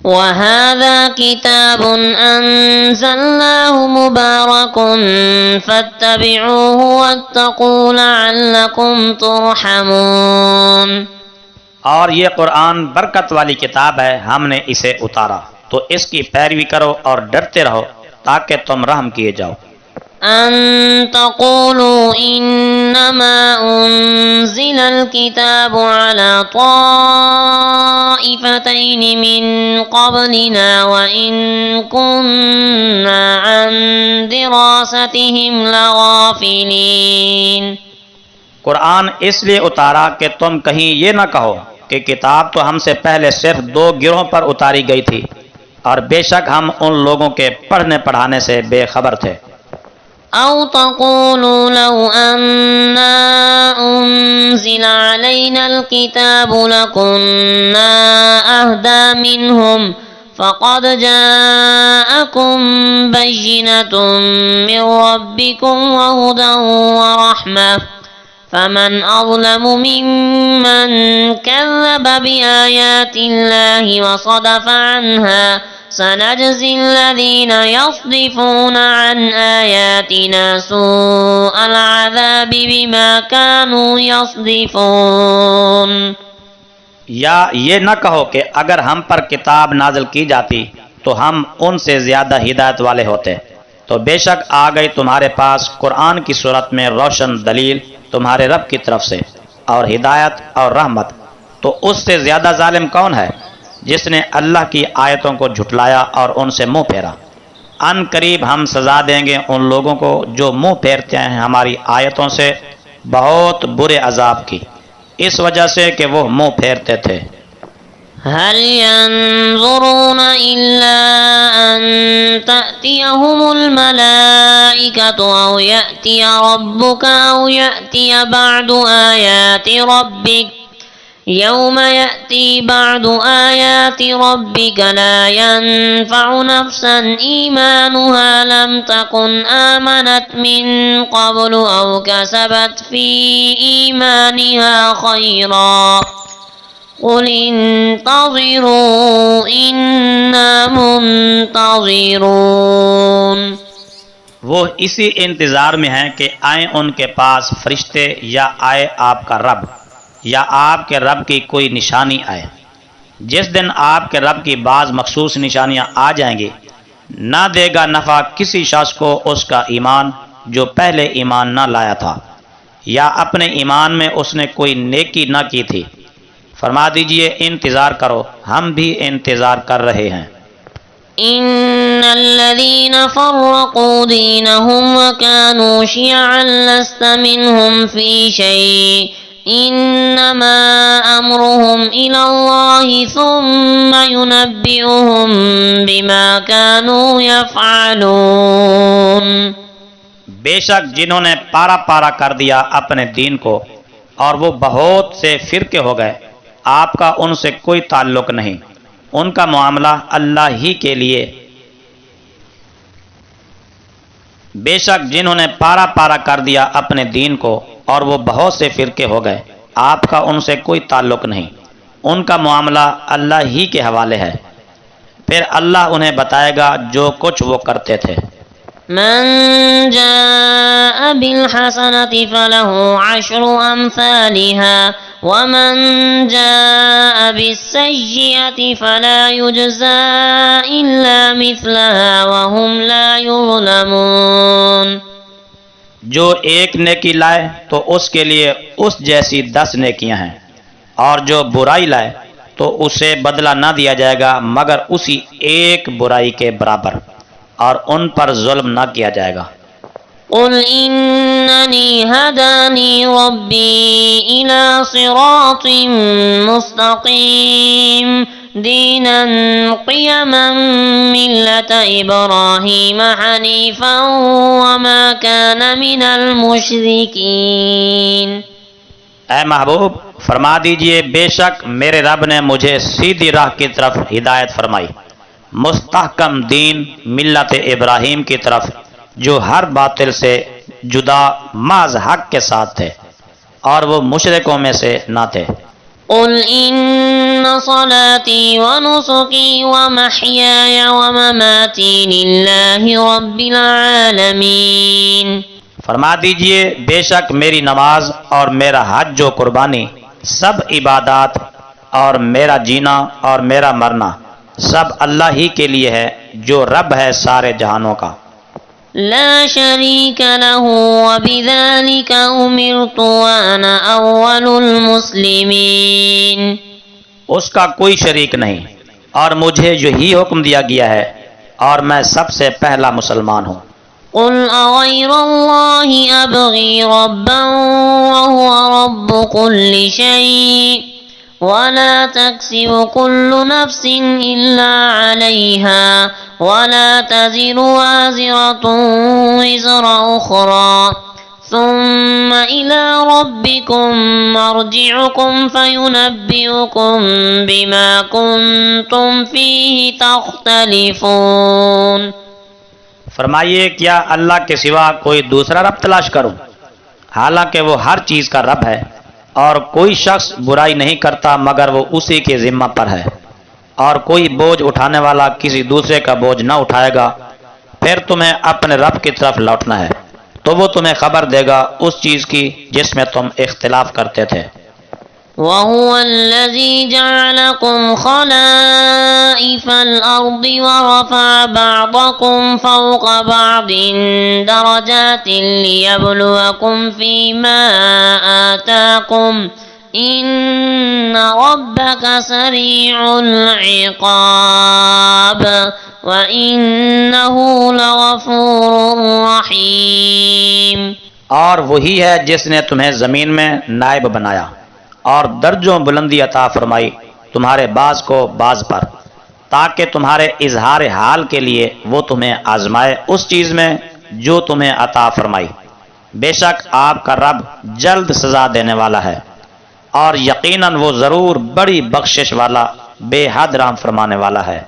وهذا كتاب أنزلناه مبارك فاتبعوه واتقوا لعلكم ترحمون۔ اور یہ قرآن برکت والی کتاب ہے، ہم نے اسے اتارا تو اس کی پیروی کرو اور ڈرتے رہو تاکہ تم رحم کیے جاؤ۔ أن تقولوا إنما أنزل الكتاب على طائفتين من قبلنا وإن كنا عن دراستهم لغافلين۔ قرآن اس لیے اتارا کہ تم کہیں یہ نہ کہو کہ کتاب تو ہم سے پہلے صرف 2 گروہوں پر اتاری گئی تھی، اور بے شک ہم ان لوگوں کے پڑھنے پڑھانے سے بے خبر تھے۔ أو تقولوا لو أنا أنزل علينا الكتاب لكنا أهدى منهم فقد جاءكم بينة من ربكم وهدى ورحمة فمن أظلم ممن كذب بآيات الله وصدف عنها سنجزي الذين يصدفون عن آياتنا سوء العذاب بما كانوا يصدفون۔ یا یہ نہ کہو کہ اگر ہم پر کتاب نازل کی جاتی تو ہم ان سے زیادہ ہدایت والے ہوتے، تو بے شک آ گئی تمہارے پاس قرآن کی صورت میں روشن دلیل تمہارے رب کی طرف سے اور ہدایت اور رحمت، تو اس سے زیادہ ظالم کون ہے جس نے اللہ کی آیتوں کو جھٹلایا اور ان سے منہ پھیرا۔ ان قریب ہم سزا دیں گے ان لوگوں کو جو منہ پھیرتے ہیں ہماری آیتوں سے بہت برے عذاب کی، اس وجہ سے کہ وہ منہ پھیرتے تھے۔ هل ينظرون إلا أن تأتيهم الملائكة أو يأتي ربك أو يأتي بعض آيات ربك يوم يأتي بعض آيات ربك لا ينفع نفسا إيمانها لم تكن آمنت من قبل أو كسبت في إيمانها خيرا قل انتظروا إنا منتظرون۔ وہ اسی انتظار میں ہیں کہ آئیں ان کے پاس فرشتے یا آئے آپ کا رب یا آپ کے رب کی کوئی نشانی آئے۔ جس دن آپ کے رب کی بعض مخصوص نشانیاں آ جائیں گی، نہ دے گا نفع کسی شخص کو اس کا ایمان جو پہلے ایمان نہ لایا تھا، یا اپنے ایمان میں اس نے کوئی نیکی نہ کی تھی۔ فرما دیجئے انتظار کرو، ہم بھی انتظار کر رہے ہیں۔ إن الذين فرقوا دينهم وكانوا شيعا لست منهم في شيء إنما أمرهم إلى الله ثم ينبئهم بما كانوا يفعلون۔ بے شک جنہوں نے پارا پارا کر دیا اپنے دین کو اور وہ بہت سے فرقے ہو گئے، آپ کا ان سے کوئی تعلق نہیں، ان کا معاملہ اللہ ہی کے لیے۔ بے شک جنہوں نے پارا پارا کر دیا اپنے دین کو اور وہ بہت سے فرقے ہو گئے، آپ کا ان سے کوئی تعلق نہیں، ان کا معاملہ اللہ ہی کے حوالے ہے، پھر اللہ انہیں بتائے گا جو کچھ وہ کرتے تھے۔ من جاء بالحسنة فله 10 أمثالها ومن جاء بالسيئة فلا يجزى إلا مثلها وهم لا يظلمون۔ جو ایک نیکی لائے تو اس کے لیے اس جیسی 10 نیکیاں ہیں، اور جو برائی لائے تو اسے بدلہ نہ دیا جائے گا مگر اسی ایک برائی کے برابر، اور ان پر ظلم نہ کیا جائے گا۔ قل إنني هداني ربي إلى صراط مستقيم دينا قيما ملة إبراهيم حنيفا وما كان من المشركين۔ اے محبوب فرما دیجئے بے شک میرے رب نے مجھے سیدھی راہ کی طرف ہدایت فرمائی، مستحکم دین ملت ابراہیم کی طرف جو ہر باطل سے جدا محض حق کے ساتھ تھے، اور وہ مشرکوں میں سے نہ تھے۔ قل إن صلاتي ونسكي ومحياي ومماتي لله رب العالمين. فرما دیجئے بے شک میری نماز اور میرا حج و قربانی سب عبادات اور میرا جینا اور میرا مرنا سب اللہ ہی کے لیے ہے جو رب ہے سارے جہانوں کا. لا شريك له وبذلك أمرت وأنا أول المسلمين. اس کا کوئی شریک نہیں اور مجھے یہی حکم دیا گیا ہے اور میں سب سے پہلا مسلمان ہوں. قل أغير الله أبغي ربا وهو رب كل شيء ولا تكسب كل نفس إلا عليها ولا تزر وازرة وزر أخرى ثم إلى ربكم مرجعكم فينبئكم بما كنتم فيه تختلفون. فرمائیے کیا اللہ کے سوا کوئی دوسرا رب تلاش کروں حالانکہ وہ ہر چیز کا رب ہے اور کوئی شخص برائی نہیں کرتا مگر وہ اسی کے ذمہ پر ہے اور کوئی بوجھ اٹھانے والا کسی دوسرے کا بوجھ نہ اٹھائے گا. پھر تمہیں اپنے رب کی طرف لوٹنا ہے تو وہ تمہیں خبر دے گا اس چیز کی جس میں تم اختلاف کرتے تھے. وهو الذي جعلكم خلائف الأرض ورفع بعضكم فوق بعض درجات ليبلوكم فيما آتاكم إن ربك سريع العقاب وإنه لغفور رحيم. اور وہی ہے جس نے تمہیں زمین میں نائب بنایا اور درجوں بلندی عطا فرمائی تمہارے بعض کو بعض پر تاکہ تمہارے اظہار حال کے لیے وہ تمہیں آزمائے اس چیز میں جو تمہیں عطا فرمائی. بے شک آپ کا رب جلد سزا دینے والا ہے اور یقیناً وہ ضرور بڑی بخشش والا بے حد رحم فرمانے والا ہے.